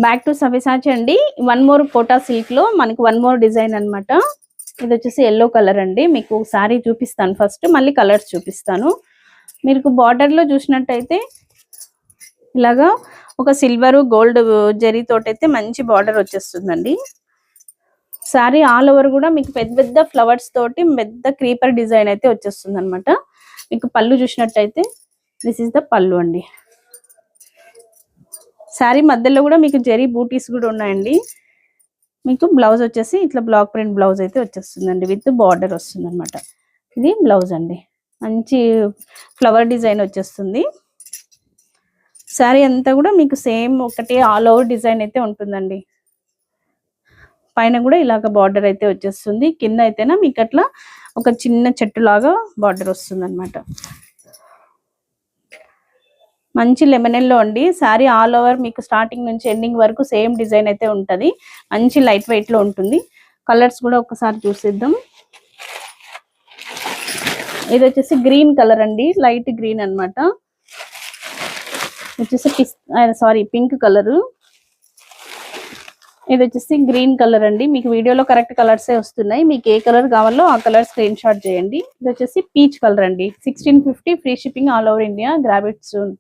Back to Savyasachi అండి. One more quota silk లో మనకి వన్ మోర్ డిజైన్ అన్నమాట. ఇది వచ్చేసి ఎల్లో కలర్ అండి. మీకు సారీ చూపిస్తాను ఫస్ట్, మళ్ళీ కలర్స్ చూపిస్తాను. మీకు బార్డర్ లో చూసినట్టయితే ఇలాగా ఒక సిల్వర్ గోల్డ్ జరీ తోటైతే మంచి బార్డర్ వచ్చేస్తుందండి. సారీ ఆల్ ఓవర్ కూడా మీకు పెద్ద పెద్ద ఫ్లవర్స్ తోటి పెద్ద క్రీపర్ డిజైన్ అయితే వచ్చేస్తుంది అనమాట. మీకు పళ్ళు చూసినట్టయితే దిస్ ఇస్ ద పళ్ళు అండి. శారీ మధ్యలో కూడా మీకు జరీ బూటీస్ కూడా ఉన్నాయండి. మీకు బ్లౌజ్ వచ్చేసి ఇట్లా బ్లాక్ ప్రింట్ బ్లౌజ్ అయితే వచ్చేస్తుందండి, విత్ బార్డర్ వస్తుంది అనమాట. ఇది బ్లౌజ్ అండి, మంచి ఫ్లవర్ డిజైన్ వచ్చేస్తుంది. శారీ అంతా కూడా మీకు సేమ్ ఒకటి ఆల్ ఓవర్ డిజైన్ అయితే ఉంటుందండి. పైన కూడా ఇలాగ బార్డర్ అయితే వచ్చేస్తుంది. కింద అయితేనా మీకు అట్లా ఒక చిన్న చెట్టు లాగా బార్డర్ వస్తుంది అనమాట. మంచి లెమన్ ఎల్లో అండి. శారీ ఆల్ ఓవర్ మీకు స్టార్టింగ్ నుంచి ఎండింగ్ వరకు సేమ్ డిజైన్ అయితే ఉంటది. మంచి లైట్ వెయిట్ లో ఉంటుంది. కలర్స్ కూడా ఒకసారి చూసేద్దాం. ఇది వచ్చేసి గ్రీన్ కలర్ అండి, లైట్ గ్రీన్ అన్నమాట. వచ్చేసి పింక్ కలరు. ఇది వచ్చేసి గ్రీన్ కలర్ అండి. మీకు వీడియోలో కరెక్ట్ కలర్సే వస్తున్నాయి. మీకు ఏ కలర్ కావాలో ఆ కలర్ స్క్రీన్ షాట్ చేయండి. ఇది వచ్చేసి పీచ్ కలర్ అండి. 1650 free shipping all over India. Grab it soon.